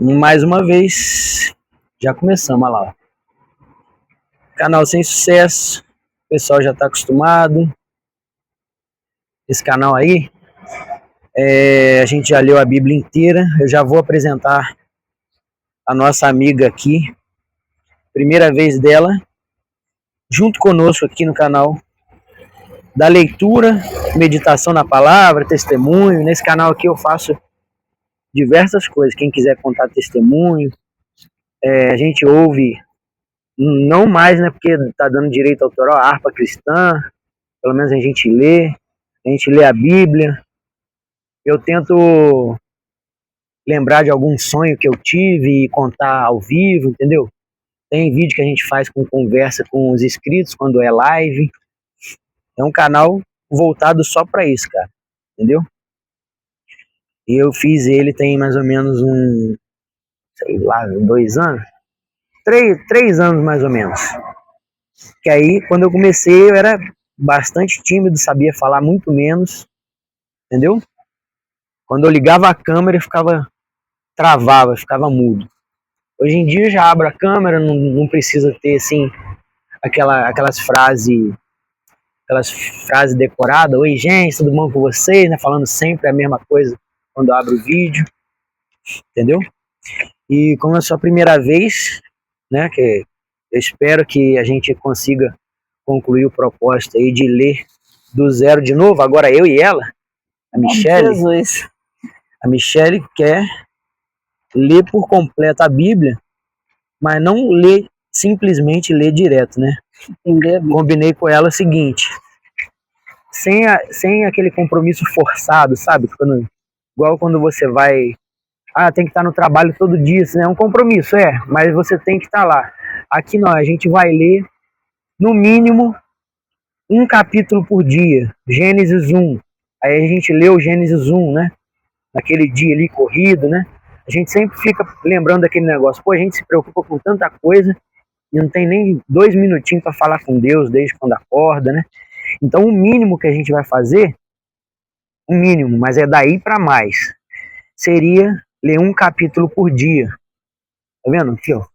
Mais uma vez, já começamos, olha lá. Canal sem sucesso, o pessoal já está acostumado. Esse canal aí, a gente já leu a Bíblia inteira. Eu já vou apresentar a nossa amiga aqui, primeira vez dela, junto conosco aqui no canal da leitura, meditação na palavra, testemunho. Nesse canal aqui eu faço diversas coisas. Quem quiser contar testemunho, a gente ouve, não mais, né, porque tá dando direito autoral, a harpa cristã, pelo menos a gente lê a Bíblia. Eu tento lembrar de algum sonho que eu tive e contar ao vivo, entendeu? Tem vídeo que a gente faz com conversa com os inscritos quando é live. É um canal voltado só para isso, cara, entendeu? E eu fiz ele tem mais ou menos sei lá, 2 anos? 3 anos mais ou menos. Que aí, quando eu comecei, eu era bastante tímido, sabia falar muito menos, entendeu? Quando eu ligava a câmera, travava, ficava mudo. Hoje em dia eu já abro a câmera, não precisa ter, assim, aquelas frases decoradas. Oi, gente, tudo bom com vocês? Né? Falando sempre a mesma coisa quando eu abro o vídeo, entendeu? E como é a sua primeira vez, né, que eu espero que a gente consiga concluir o propósito aí de ler do zero de novo, agora eu e ela, a Michele. Jesus. A Michele quer ler por completo a Bíblia, mas não simplesmente ler direto, né? Combinei com ela o seguinte, sem aquele compromisso forçado, sabe? Igual quando você vai, tem que estar no trabalho todo dia, isso é um compromisso, mas você tem que estar lá. Aqui não, a gente vai ler, no mínimo, um capítulo por dia, Gênesis 1. Aí a gente leu Gênesis 1, né? Naquele dia ali corrido, né? A gente sempre fica lembrando daquele negócio. Pô, a gente se preocupa com tanta coisa e não tem nem 2 minutinhos para falar com Deus desde quando acorda, né? Então o mínimo que a gente vai fazer, o mínimo, mas é daí para mais, seria ler um capítulo por dia. Tá vendo aqui, ó?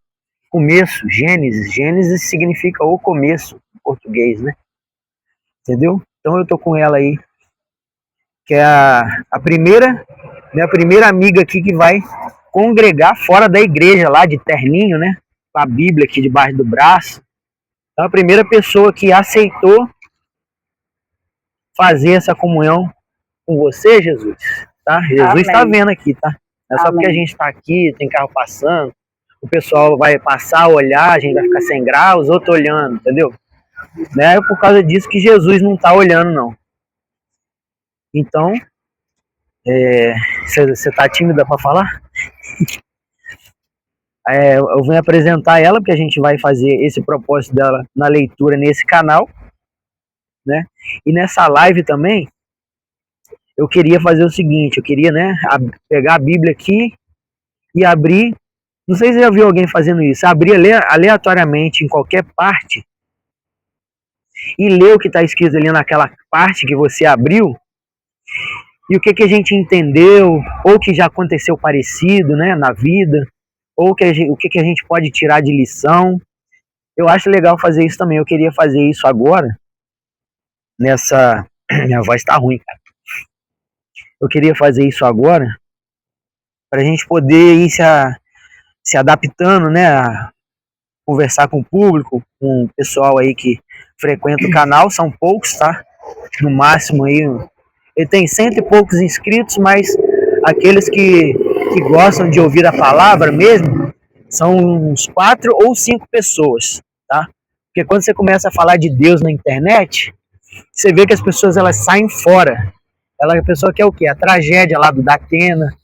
Começo, Gênesis. Gênesis significa o começo em português, né? Entendeu? Então eu tô com ela aí, que é minha primeira amiga aqui que vai congregar fora da igreja lá de terninho, né? Com a Bíblia aqui debaixo do braço. Então a primeira pessoa que aceitou fazer essa comunhão com você, Jesus, tá? Jesus está vendo aqui, tá? Não é só porque a gente está aqui, tem carro passando, o pessoal vai passar, olhar, a gente vai ficar sem graça, os outros olhando, entendeu? Não é por causa disso que Jesus não está olhando, não. Então, você tá tímida para falar? Eu vou apresentar ela, porque a gente vai fazer esse propósito dela na leitura nesse canal, né? E nessa live também, eu queria fazer o seguinte, eu queria, né, pegar a Bíblia aqui e abrir, não sei se você já viu alguém fazendo isso, abrir aleatoriamente em qualquer parte e ler o que está escrito ali naquela parte que você abriu, e o que a gente entendeu, ou que já aconteceu parecido, né, na vida, ou o que a gente pode tirar de lição. Eu acho legal fazer isso também. Eu queria fazer isso agora, minha voz tá ruim, cara. Eu queria fazer isso agora, para a gente poder ir se adaptando, né, a conversar com o público, com o pessoal aí que frequenta o canal. São poucos, tá? No máximo aí, ele tem 100 e poucos inscritos, mas aqueles que gostam de ouvir a palavra mesmo, são uns 4 ou 5 pessoas, tá? Porque quando você começa a falar de Deus na internet, você vê que as pessoas elas saem fora. A pessoa quer o quê? A tragédia lá do Datena,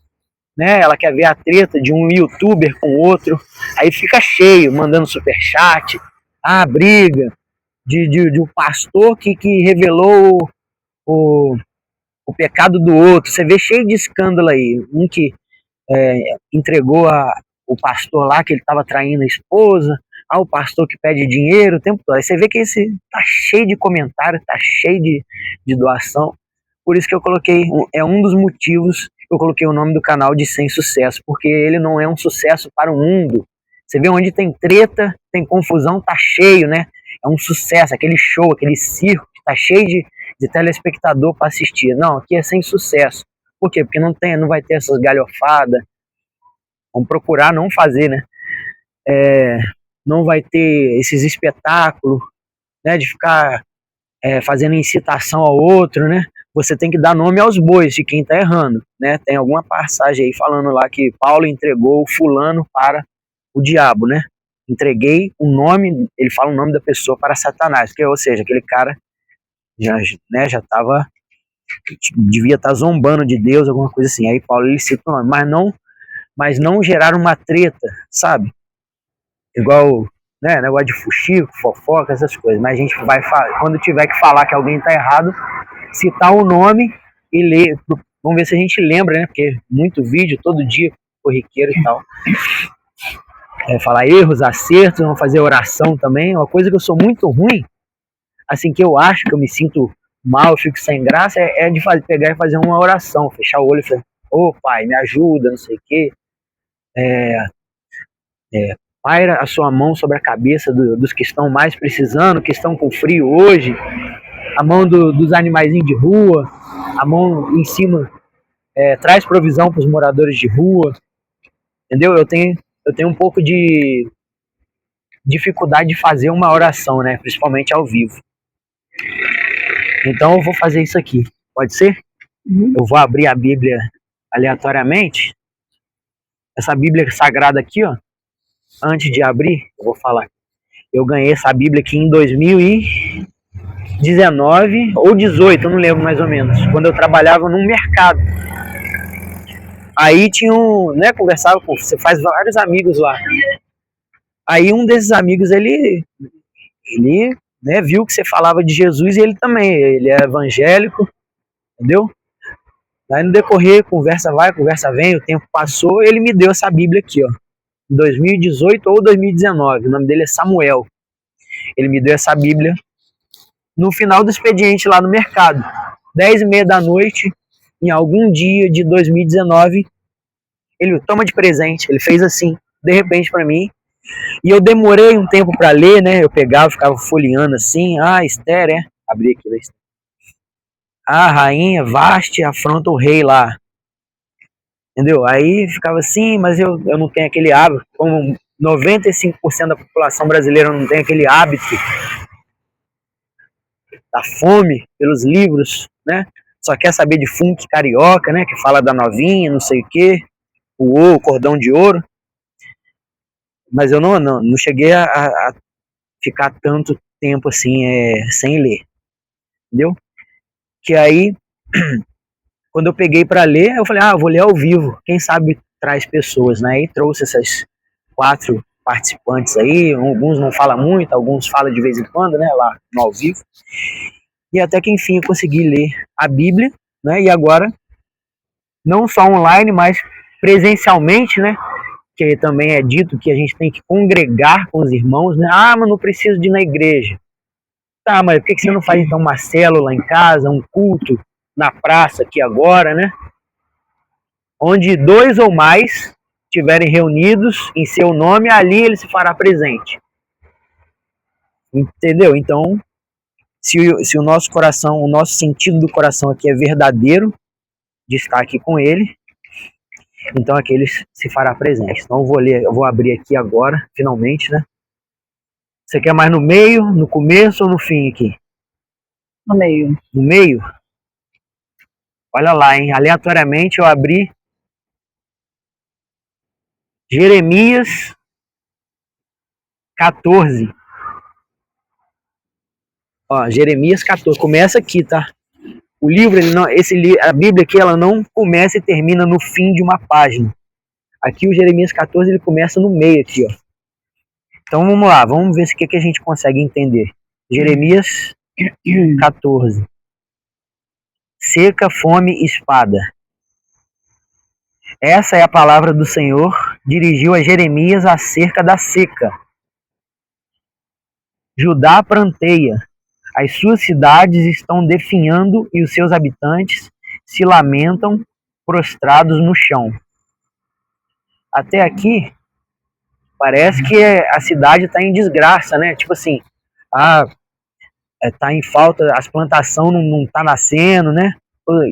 né? Ela quer ver a treta de um youtuber com outro, aí fica cheio, mandando superchat, briga de um pastor que revelou o pecado do outro. Você vê cheio de escândalo aí. Um que entregou o pastor lá, que ele estava traindo a esposa, o pastor que pede dinheiro o tempo todo. Aí você vê que esse tá cheio de comentário, tá cheio de doação. Por isso que eu coloquei, é um dos motivos eu coloquei o nome do canal de Sem Sucesso, porque ele não é um sucesso para o mundo. Você vê onde tem treta, tem confusão, tá cheio, né? É um sucesso, aquele show, aquele circo que tá cheio de telespectador para assistir. Não, aqui é sem sucesso. Por quê? Porque não vai ter essas galhofadas. Vamos procurar não fazer, né? Não vai ter esses espetáculos, né? De ficar fazendo incitação ao outro, né? Você tem que dar nome aos bois de quem está errando, né? Tem alguma passagem aí falando lá que Paulo entregou o fulano para o diabo, né? Entreguei o nome, ele fala o nome da pessoa para Satanás, que, ou seja, aquele cara já estava, devia estar zombando de Deus, alguma coisa assim. Aí Paulo ele cita o nome, mas não gerar uma treta, sabe? Igual, né, negócio de fuxico, fofoca, essas coisas. Mas a gente vai, quando tiver que falar que alguém está errado, citar o nome e ler. Vamos ver se a gente lembra, né? Porque muito vídeo, todo dia, corriqueiro e tal. Falar erros, acertos, vamos fazer oração também. Uma coisa que eu sou muito ruim, assim, que eu acho que eu me sinto mal, fico sem graça, é de pegar e fazer uma oração, fechar o olho e falar, ô pai, me ajuda, não sei o quê. Paira a sua mão sobre a cabeça dos que estão mais precisando, que estão com frio hoje, a mão dos animaizinhos de rua, a mão em cima, traz provisão para os moradores de rua, entendeu? Eu tenho um pouco de dificuldade de fazer uma oração, né? Principalmente ao vivo. Então eu vou fazer isso aqui, pode ser? Eu vou abrir a Bíblia aleatoriamente, essa Bíblia sagrada aqui, ó. Antes de abrir, eu vou falar. Eu ganhei essa Bíblia aqui em 2019 ou 18, eu não lembro mais ou menos, quando eu trabalhava num mercado. Aí tinha né, conversava com, você faz vários amigos lá. Aí um desses amigos, ele né, viu que você falava de Jesus e ele também, ele é evangélico, entendeu? Aí no decorrer, conversa vai, conversa vem, o tempo passou, ele me deu essa Bíblia aqui, ó. 2018 ou 2019, o nome dele é Samuel. Ele me deu essa Bíblia no final do expediente lá no mercado, 10h30 da noite, em algum dia de 2019, ele toma de presente, ele fez assim, de repente para mim, e eu demorei um tempo para ler, né? Eu pegava, ficava folheando assim, Esther, abri aqui, a rainha Vaste afronta o rei lá, entendeu? Aí ficava assim, mas eu não tenho aquele hábito, como 95% da população brasileira não tem aquele hábito da fome pelos livros, né? Só quer saber de funk carioca, né? Que fala da novinha, não sei o quê, o cordão de ouro. Mas eu não cheguei a ficar tanto tempo assim sem ler, entendeu? Que aí, quando eu peguei para ler, eu falei, eu vou ler ao vivo, quem sabe traz pessoas, né? E trouxe essas 4 participantes aí, alguns não falam muito, alguns falam de vez em quando, né? Lá no ao vivo. E até que enfim eu consegui ler a Bíblia, né? E agora, não só online, mas presencialmente, né? Que também é dito que a gente tem que congregar com os irmãos, né? Mas não preciso de ir na igreja. Tá, mas por que você não faz então uma célula em casa, um culto na praça aqui agora, né? Onde 2 ou mais estiverem reunidos em seu nome, ali ele se fará presente. Entendeu? Então, se o nosso coração, o nosso sentido do coração aqui é verdadeiro, de estar aqui com ele, então aqui ele se fará presente. Então eu vou abrir aqui agora, finalmente, né? Você quer mais no meio, no começo ou no fim aqui? No meio. No meio? Olha lá, hein? Aleatoriamente eu abri Jeremias 14. Ó, Jeremias 14. Começa aqui, tá? O livro, a Bíblia aqui, ela não começa e termina no fim de uma página. Aqui o Jeremias 14, ele começa no meio aqui, ó. Então vamos lá, vamos ver o que a gente consegue entender. Jeremias 14. Seca, fome, espada. Essa é a palavra do Senhor, dirigiu a Jeremias acerca da seca. Judá pranteia, as suas cidades estão definhando e os seus habitantes se lamentam prostrados no chão. Até aqui, parece que a cidade está em desgraça, né? Tipo assim, tá em falta, as plantações não tá nascendo, né?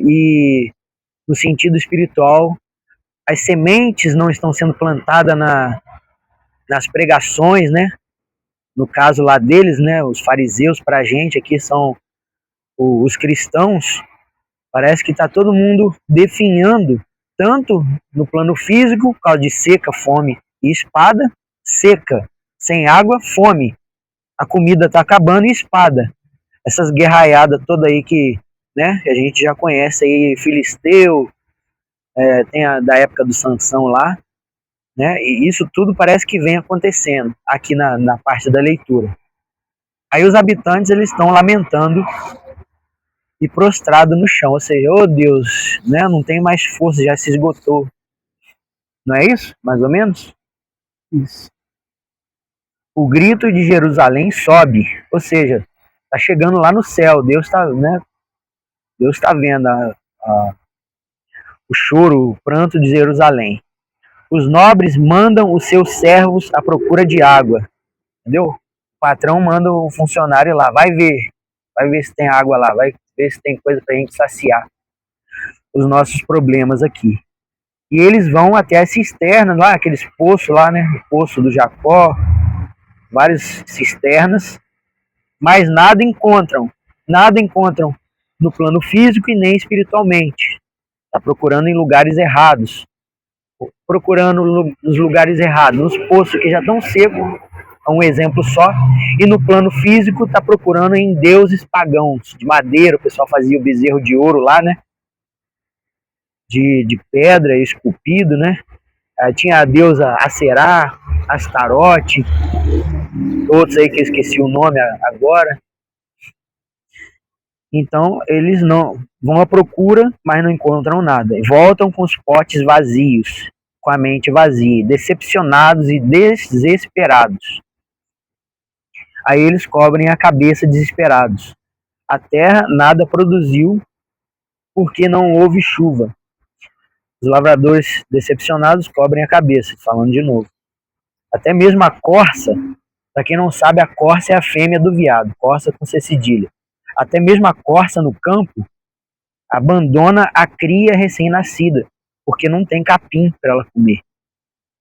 E no sentido espiritual, as sementes não estão sendo plantadas nas pregações, né? No caso lá deles, né? Os fariseus, para a gente aqui são os cristãos. Parece que está todo mundo definhando, tanto no plano físico, por causa de seca, fome e espada. Seca, sem água, fome. A comida está acabando e espada. Essas guerraiadas toda aí que, né, a gente já conhece aí, Filisteu, tem da época do Sansão lá, né, e isso tudo parece que vem acontecendo aqui na parte da leitura. Aí os habitantes, eles estão lamentando e prostrado no chão, ou seja, oh Deus, né, não tem mais força, já se esgotou. Não é isso? Mais ou menos? Isso. O grito de Jerusalém sobe, ou seja, está chegando lá no céu, Deus está, né, Deus está vendo o choro, o pranto de Jerusalém. Os nobres mandam os seus servos à procura de água, entendeu? O patrão manda o funcionário lá, vai ver se tem água lá, vai ver se tem coisa para a gente saciar os nossos problemas aqui. E eles vão até as cisternas, lá, aqueles poços lá, né? O poço do Jacó, várias cisternas, mas nada encontram no plano físico e nem espiritualmente. Está procurando em lugares errados, procurando nos lugares errados, nos poços que já estão secos, é um exemplo só, e no plano físico está procurando em deuses pagãos, de madeira, o pessoal fazia o bezerro de ouro lá, né? De pedra esculpido, né? Tinha a deusa Aserá, Astarote, outros aí que eu esqueci o nome agora. Então eles não vão à procura, mas não encontram nada. Voltam com os potes vazios, com a mente vazia, decepcionados e desesperados. Aí eles cobrem a cabeça desesperados. A terra nada produziu porque não houve chuva. Os lavradores decepcionados cobrem a cabeça, falando de novo. Até mesmo a corça, para quem não sabe, a corça é a fêmea do veado, corça com C cedilha. Até mesmo a corça no campo abandona a cria recém-nascida, porque não tem capim para ela comer.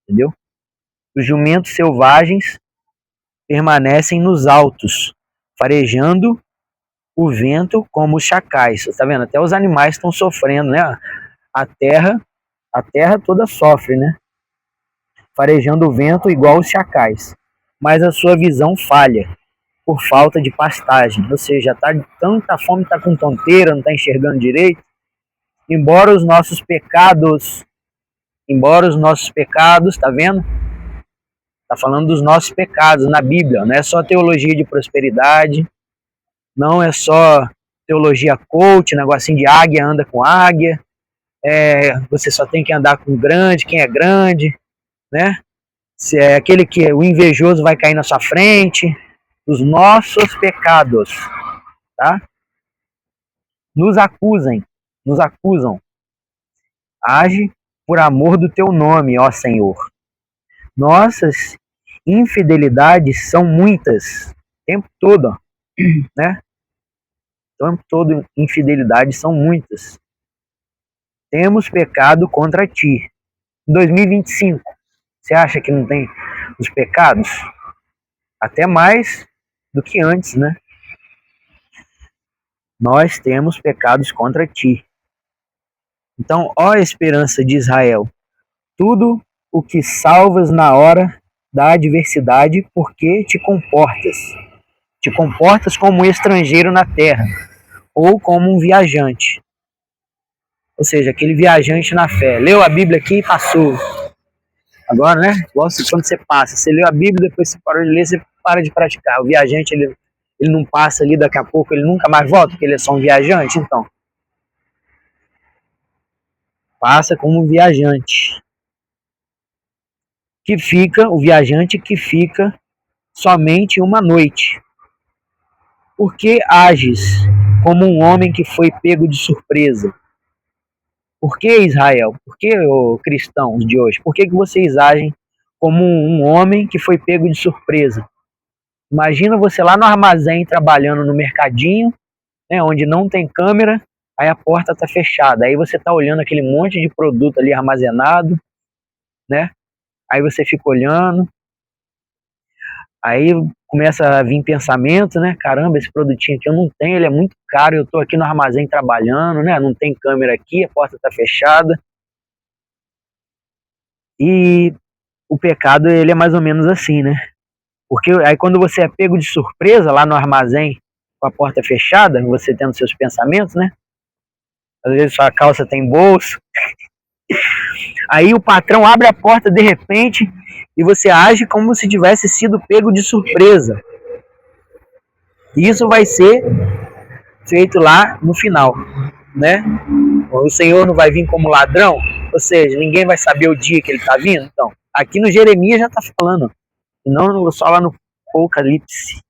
Entendeu? Os jumentos selvagens permanecem nos altos, farejando o vento como os chacais. Tá vendo? Até os animais estão sofrendo, né? A terra toda sofre, né? Farejando o vento igual os chacais. Mas a sua visão falha por falta de pastagem. Ou seja, tá tanta fome, tá com tonteira, não tá enxergando direito. Embora os nossos pecados, tá vendo? Tá falando dos nossos pecados na Bíblia, não é só teologia de prosperidade, não é só teologia coach, negocinho de águia anda com águia, você só tem que andar com grande, quem é grande, né? Se é aquele que o invejoso vai cair na sua frente, os nossos pecados, tá? Nos acusam. Age por amor do teu nome, ó Senhor. Nossas infidelidades são muitas, o tempo todo, ó, né? O tempo todo infidelidades são muitas. Temos pecado contra ti. Em 2025, você acha que não tem os pecados? Até mais do que antes, né? Nós temos pecados contra ti. Então, ó esperança de Israel, tudo o que salvas na hora da adversidade, porque te comportas como um estrangeiro na terra, ou como um viajante. Ou seja, aquele viajante na fé. Leu a Bíblia aqui e passou. Agora, né? Igual quando você passa. Você leu a Bíblia, depois você parou de ler, você para de praticar. O viajante, ele não passa ali, daqui a pouco ele nunca mais volta, porque ele é só um viajante. Então, passa como um viajante. O viajante que fica somente uma noite. Porque ages como um homem que foi pego de surpresa. Por que Israel? Por que cristãos de hoje? Por que vocês agem como um homem que foi pego de surpresa? Imagina você lá no armazém trabalhando no mercadinho, né, onde não tem câmera, aí a porta está fechada, aí você está olhando aquele monte de produto ali armazenado, né? Aí você fica olhando, aí começa a vir pensamento, né? Caramba, esse produtinho aqui eu não tenho, ele é muito caro, eu estou aqui no armazém trabalhando, né? Não tem câmera aqui, a porta está fechada. E o pecado, ele é mais ou menos assim, né? Porque aí quando você é pego de surpresa lá no armazém, com a porta fechada, você tendo seus pensamentos, né? Às vezes sua calça tem bolso. Aí o patrão abre a porta de repente e você age como se tivesse sido pego de surpresa. E isso vai ser feito lá no final, né? O Senhor não vai vir como ladrão, ou seja, ninguém vai saber o dia que ele está vindo. Então, aqui no Jeremias já está falando, não só lá no Apocalipse.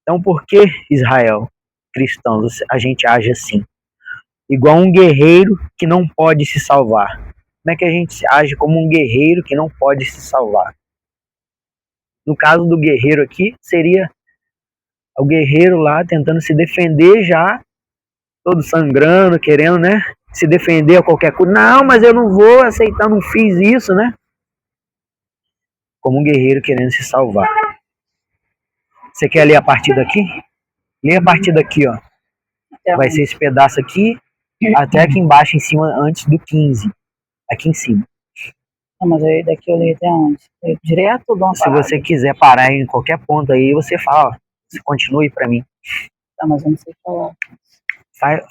Então, por que Israel, cristãos, a gente age assim? Igual um guerreiro que não pode se salvar. Como é que a gente age como um guerreiro que não pode se salvar? No caso do guerreiro aqui, seria o guerreiro lá tentando se defender já, todo sangrando, querendo, né, se defender a qualquer coisa. Não, mas eu não vou aceitar, não fiz isso, né? Como um guerreiro querendo se salvar. Você quer ler a partir daqui? Lê a partir daqui, ó. Vai ser esse pedaço aqui, até aqui embaixo, em cima, antes do 15. Aqui em cima. Não, mas aí daqui eu leio até onde? Direto ou dou uma Se você quiser parar em qualquer ponto aí, você fala, ó, você continue para mim. Tá, mas eu não sei falar.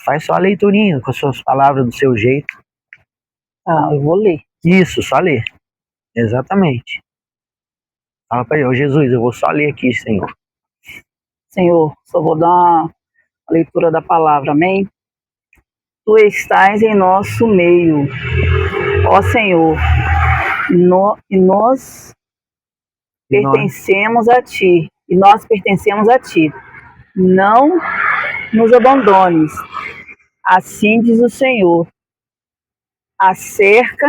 Faz só a leiturinha com as suas palavras do seu jeito. Ah, eu vou ler. Isso, só ler. Exatamente. Fala para ele, ô Jesus, eu vou só ler aqui, Senhor. Senhor, só vou dar uma leitura da palavra, amém? Tu estás em nosso meio, ó Senhor, e nós pertencemos a Ti, e nós pertencemos a Ti. Não nos abandones, assim diz o Senhor, acerca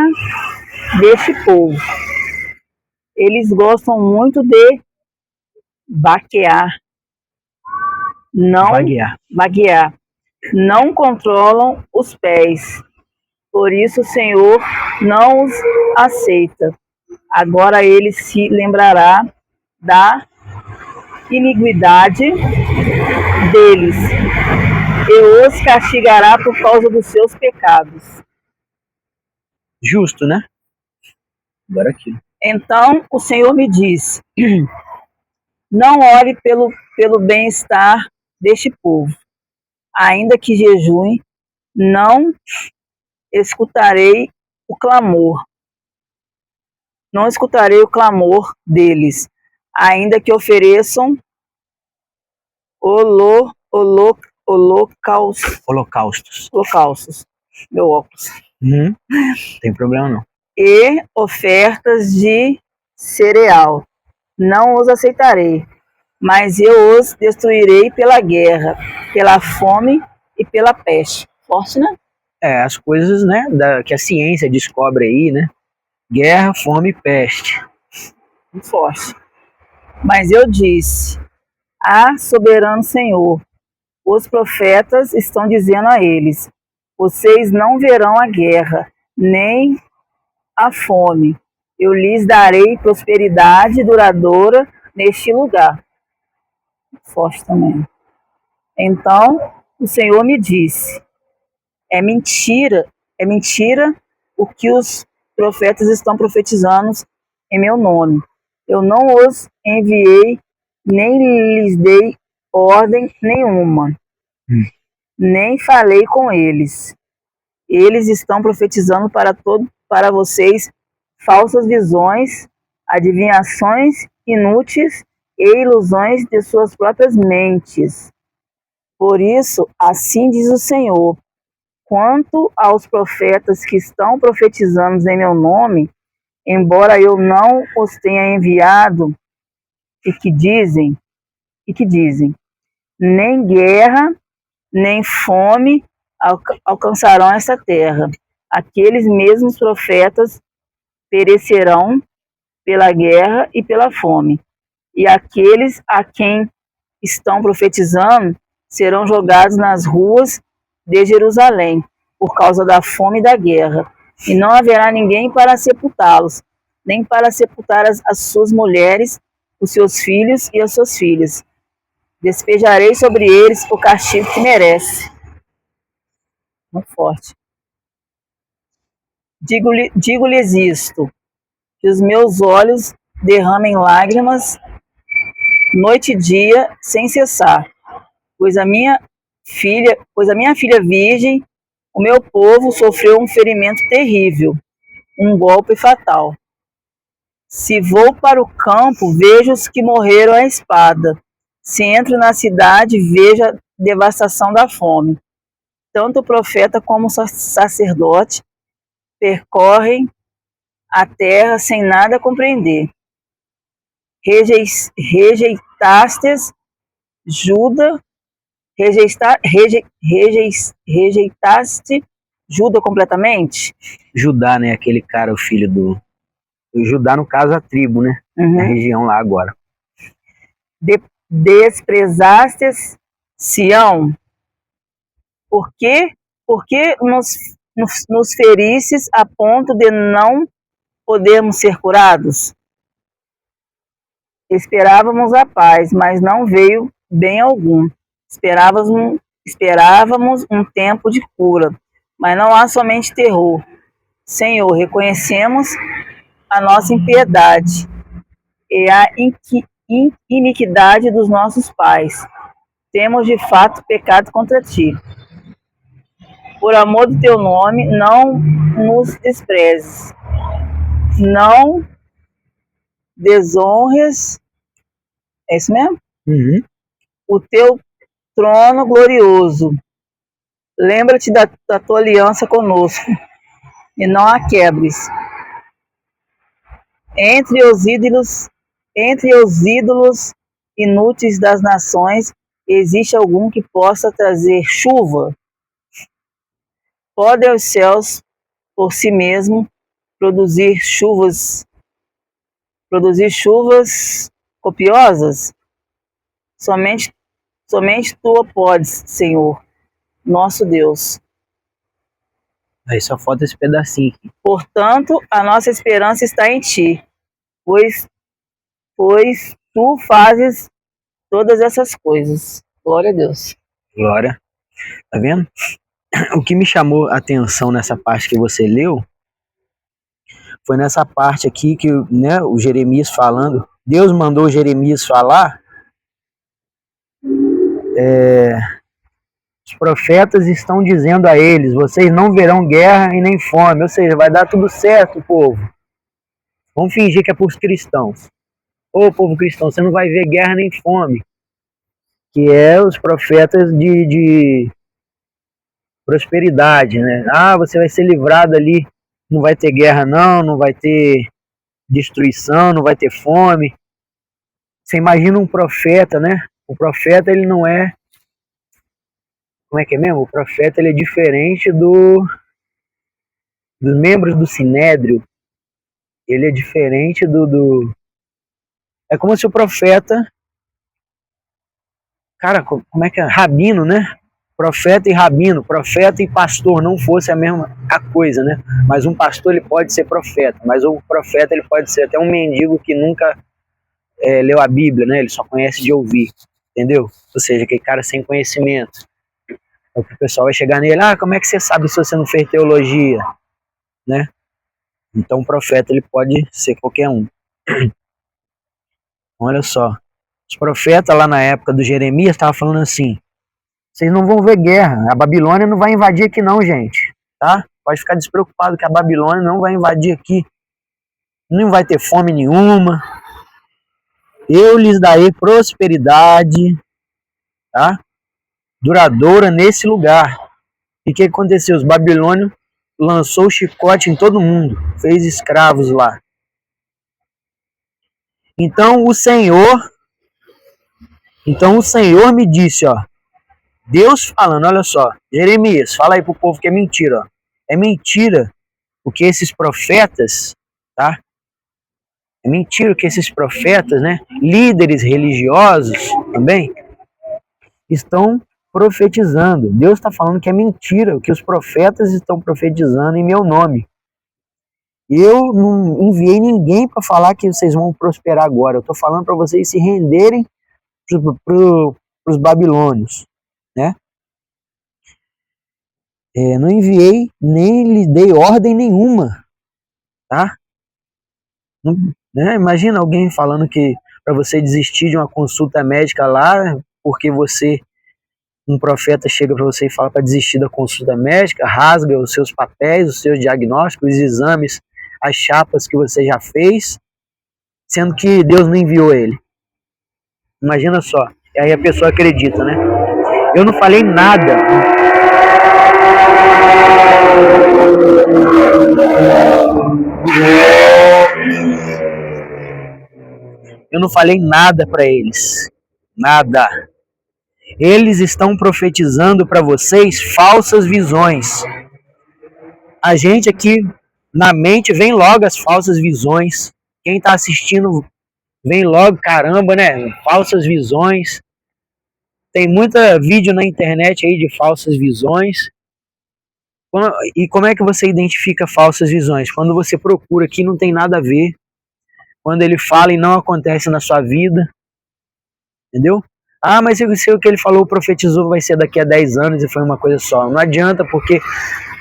deste povo. Eles gostam muito de vaguear, não controlam os pés, por isso o Senhor não os aceita. Agora ele se lembrará da iniquidade deles e os castigará por causa dos seus pecados. Justo, né? Agora aqui. Então o Senhor me disse, não ore pelo bem-estar deste povo, ainda que jejue, não escutarei o clamor. Não escutarei o clamor deles, ainda que ofereçam holocaustos. Meu óculos. Não tem problema não. E ofertas de cereal. Não os aceitarei, mas eu os destruirei pela guerra, pela fome e pela peste. Forte, né? É, as coisas, né, que a ciência descobre aí, né? Guerra, fome e peste. Muito forte. Mas eu disse, soberano Senhor, os profetas estão dizendo a eles, vocês não verão a guerra, nem a fome. Eu lhes darei prosperidade duradoura neste lugar. Forte também. Então, o Senhor me disse, é mentira o que os profetas estão profetizando em meu nome. Eu não os enviei, nem lhes dei ordem nenhuma, nem falei com eles. Eles estão profetizando para vocês falsas visões, adivinhações inúteis e ilusões de suas próprias mentes. Por isso, assim diz o Senhor, quanto aos profetas que estão profetizando em meu nome, embora eu não os tenha enviado, e que dizem, nem guerra, nem fome, alcançarão esta terra. Aqueles mesmos profetas perecerão pela guerra e pela fome. E aqueles a quem estão profetizando serão jogados nas ruas de Jerusalém por causa da fome e da guerra. E não haverá ninguém para sepultá-los, nem para sepultar as suas mulheres, os seus filhos e as suas filhas. Despejarei sobre eles o castigo que merece. Muito forte. Digo-lhes isto, que os meus olhos derramem lágrimas noite e dia sem cessar, pois a minha filha virgem, o meu povo, sofreu um ferimento terrível, um golpe fatal. Se vou para o campo, vejo os que morreram à espada. Se entro na cidade, vejo a devastação da fome. Tanto o profeta como o sacerdote percorrem a terra sem nada compreender. Rejeitastes Juda, rejeitaste Juda completamente? Judá, né? Aquele cara, o filho do Judá, no caso, a tribo, né? A região lá agora. Desprezastes Sião? Por que nos feristes a ponto de não podermos ser curados? Esperávamos a paz, mas não veio bem algum. Esperávamos um tempo de cura, mas não há somente terror. Senhor, reconhecemos a nossa impiedade e a iniquidade dos nossos pais. Temos de fato pecado contra ti. Por amor do teu nome, não nos desprezes. Não desonres. É isso mesmo? O teu trono glorioso. Lembra-te da tua aliança conosco e não a quebres. Entre os ídolos inúteis das nações, existe algum que possa trazer chuva? Podem os céus por si mesmo produzir chuvas copiosas? Somente tu podes, Senhor, nosso Deus. Aí só falta esse pedacinho aqui. Portanto, a nossa esperança está em ti, pois tu fazes todas essas coisas. Glória a Deus. Glória. Tá vendo? O que me chamou a atenção nessa parte que você leu foi nessa parte aqui que, né, o Jeremias falando. Deus mandou o Jeremias falar. Os profetas estão dizendo a eles: vocês não verão guerra e nem fome. Ou seja, vai dar tudo certo, povo. Vamos fingir que é para os cristãos. Ô, povo cristão, você não vai ver guerra nem fome. Que é os profetas de prosperidade, né? Ah, você vai ser livrado ali, não vai ter guerra não vai ter destruição, não vai ter fome. Você imagina um profeta, né? O profeta, ele não é... Como é que é mesmo? O profeta, ele é diferente dos membros do Sinédrio. Ele é diferente É como se o profeta... Cara, como é que é? Rabino, né? Profeta e rabino, profeta e pastor não fosse a mesma coisa, né? Mas um pastor, ele pode ser profeta, mas o profeta, ele pode ser até um mendigo que nunca leu a Bíblia, né? Ele só conhece de ouvir, entendeu? Ou seja, aquele cara sem conhecimento. Então, o pessoal vai chegar nele: ah, como é que você sabe se você não fez teologia, né? Então o profeta, ele pode ser qualquer um. Olha só, os profetas lá na época do Jeremias estavam falando assim: vocês não vão ver guerra, a Babilônia não vai invadir aqui não, gente, tá? Pode ficar despreocupado que a Babilônia não vai invadir aqui, não vai ter fome nenhuma, eu lhes darei prosperidade, tá? Duradoura nesse lugar. E o que aconteceu? Os babilônios lançou o chicote em todo mundo, fez escravos lá. Então o Senhor me disse, ó: Deus falando, olha só, Jeremias, fala aí pro povo que é mentira, ó. É mentira o que esses profetas, tá? É mentira o que esses profetas, né? Líderes religiosos também estão profetizando. Deus está falando que é mentira o que os profetas estão profetizando em meu nome. Eu não enviei ninguém para falar que vocês vão prosperar agora. Eu estou falando para vocês se renderem para os babilônios, né? Não enviei, nem lhe dei ordem nenhuma, tá? Não, né? Imagina alguém falando que para você desistir de uma consulta médica lá, porque um profeta chega para você e fala para desistir da consulta médica, rasga os seus papéis, os seus diagnósticos, os exames, as chapas que você já fez, sendo que Deus não enviou ele. Imagina só. E aí a pessoa acredita, né? Eu não falei nada. Eu não falei nada para eles. Nada. Eles estão profetizando para vocês falsas visões. A gente aqui na mente vem logo as falsas visões. Quem está assistindo vem logo, caramba, né? Falsas visões. Tem muita vídeo na internet aí de falsas visões. E como é que você identifica falsas visões? Quando você procura que não tem nada a ver. Quando ele fala e não acontece na sua vida. Entendeu? Ah, mas se o que ele falou, profetizou, vai ser daqui a 10 anos e foi uma coisa só. Não adianta, porque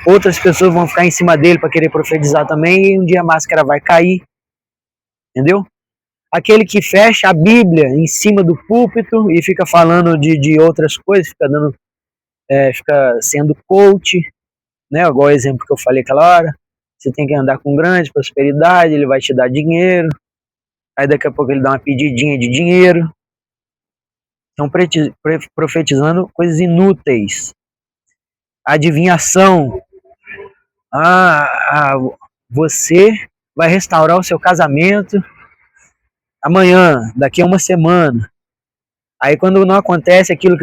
outras pessoas vão ficar em cima dele para querer profetizar também e um dia a máscara vai cair. Entendeu? Aquele que fecha a Bíblia em cima do púlpito e fica falando de outras coisas, fica sendo coach, né? Igual o exemplo que eu falei aquela hora. Você tem que andar com grande prosperidade, ele vai te dar dinheiro. Aí daqui a pouco ele dá uma pedidinha de dinheiro. Estão profetizando coisas inúteis. Adivinhação. Você vai restaurar o seu casamento amanhã, daqui a uma semana. Aí quando não acontece aquilo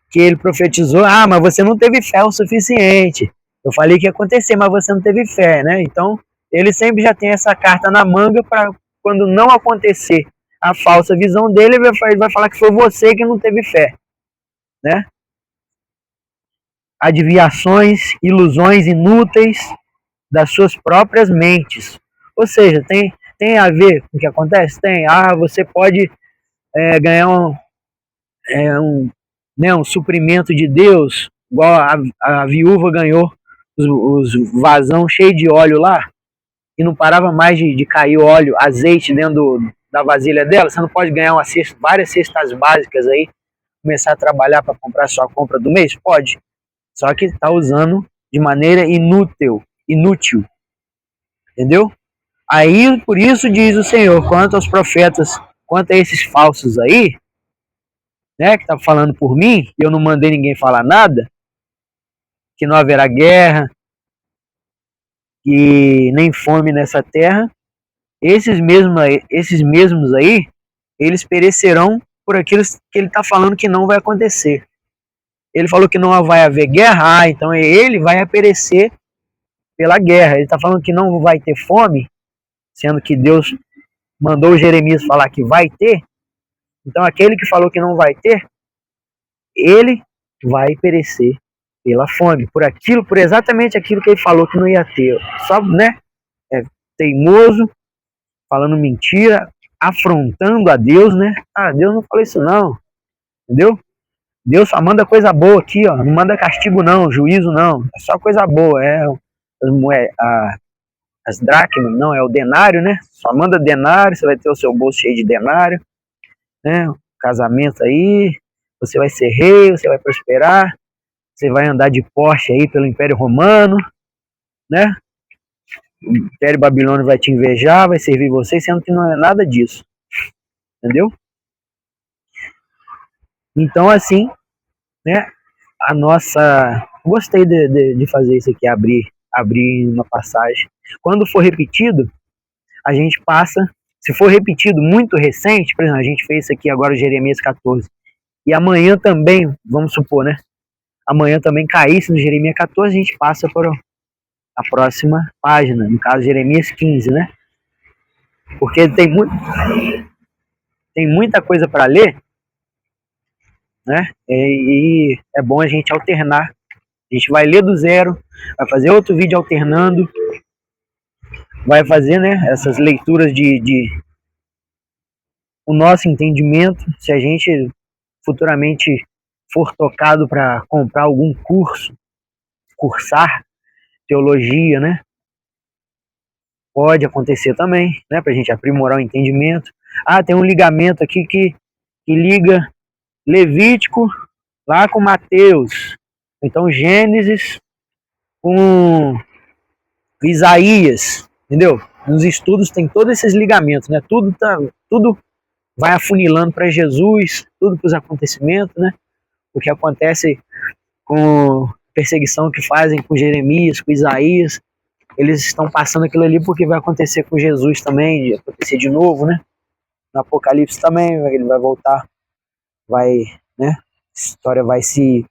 que ele profetizou, mas você não teve fé o suficiente. Eu falei que ia acontecer, mas você não teve fé, né? Então, ele sempre já tem essa carta na manga para quando não acontecer a falsa visão dele, ele vai falar que foi você que não teve fé, né? Adivinhações, ilusões inúteis das suas próprias mentes. Ou seja, tem a ver com o que acontece? Tem. Você pode ganhar um suprimento de Deus, igual a viúva ganhou os vasão cheio de óleo lá, e não parava mais de cair óleo, azeite dentro da vasilha dela. Você não pode ganhar várias cestas básicas aí, começar a trabalhar para comprar a sua compra do mês? Pode. Só que está usando de maneira inútil. Entendeu? Aí, por isso diz o Senhor, quanto aos profetas, quanto a esses falsos aí, né, que tá falando por mim, e eu não mandei ninguém falar nada, que não haverá guerra, e nem fome nessa terra, esses mesmos aí, eles perecerão por aquilo que ele está falando que não vai acontecer. Ele falou que não vai haver guerra, então ele vai perecer pela guerra. Ele está falando que não vai ter fome, sendo que Deus mandou o Jeremias falar que vai ter. Então aquele que falou que não vai ter, ele vai perecer pela fome, por exatamente aquilo que ele falou que não ia ter. Só, né? Teimoso, falando mentira, afrontando a Deus, né? Deus não falou isso não, entendeu? Deus só manda coisa boa aqui, ó. Não manda castigo não, juízo não. É só coisa boa. As dracmas, não, é o denário, né? Só manda denário, você vai ter o seu bolso cheio de denário, né? Casamento aí, você vai ser rei, você vai prosperar, você vai andar de Porsche aí pelo Império Romano, né? O Império Babilônio vai te invejar, vai servir você, sendo que não é nada disso. Entendeu? Então, assim, né? Gostei de fazer isso aqui, abrir uma passagem. Quando for repetido, a gente passa. Se for repetido muito recente, por exemplo, a gente fez isso aqui agora, Jeremias 14, e amanhã também, vamos supor, né? Amanhã também caísse no Jeremias 14, a gente passa para a próxima página, no caso Jeremias 15, né? Porque tem muita coisa para ler, né? E é bom a gente alternar. A gente vai ler do zero, vai fazer outro vídeo alternando, vai fazer, né, essas leituras de o nosso entendimento. Se a gente futuramente for tocado para comprar algum curso, cursar teologia, né? Pode acontecer também, né? Para a gente aprimorar o entendimento. Ah, tem um ligamento aqui que liga Levítico lá com Mateus. Então Gênesis com Isaías, entendeu? Nos estudos tem todos esses ligamentos, né? Tudo vai afunilando para Jesus, tudo para os acontecimentos, né? O que acontece com a perseguição que fazem com Jeremias, com Isaías, eles estão passando aquilo ali porque vai acontecer com Jesus também, vai acontecer de novo, né? No Apocalipse também, ele vai voltar, vai, né? A história vai se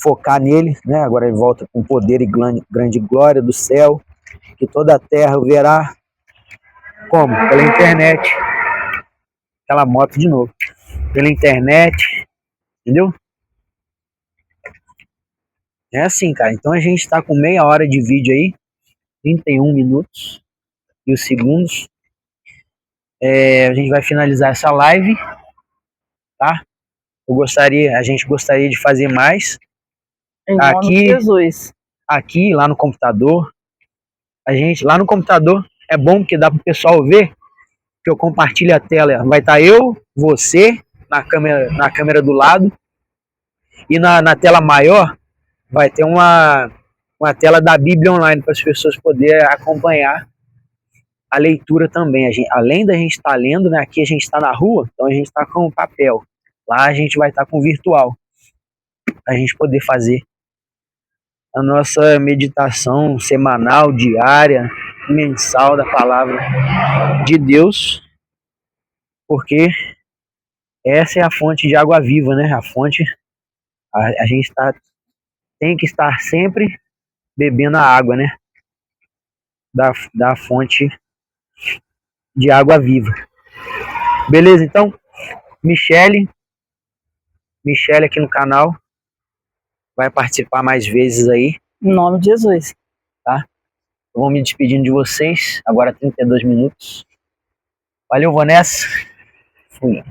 focar nele, né? Agora ele volta com poder e grande glória do céu, que toda a terra verá. Como? Pela internet. Aquela moto de novo. Pela internet, entendeu? É assim, cara. Então a gente tá com meia hora de vídeo aí, 31 minutos e os segundos. A gente vai finalizar essa live, tá? A gente gostaria de fazer mais. Em nome de Jesus. Aqui, lá no computador. Lá no computador é bom porque dá pro pessoal ver que eu compartilho a tela. Vai estar eu, você, na câmera do lado. E na tela maior vai ter uma tela da Bíblia online para as pessoas poderem acompanhar a leitura também. Além da gente estar lendo, né, aqui a gente está na rua, então a gente está com papel. Lá a gente vai estar com virtual. A gente poder fazer a nossa meditação semanal, diária, mensal da palavra de Deus, porque essa é a fonte de água viva, né? A fonte, a gente tem que estar sempre bebendo a água, né? Da fonte de água viva. Beleza? Então, Michele aqui no canal vai participar mais vezes aí. Em nome de Jesus. Tá? Eu vou me despedindo de vocês. Agora 32 minutos. Valeu, vou nessa. Fui.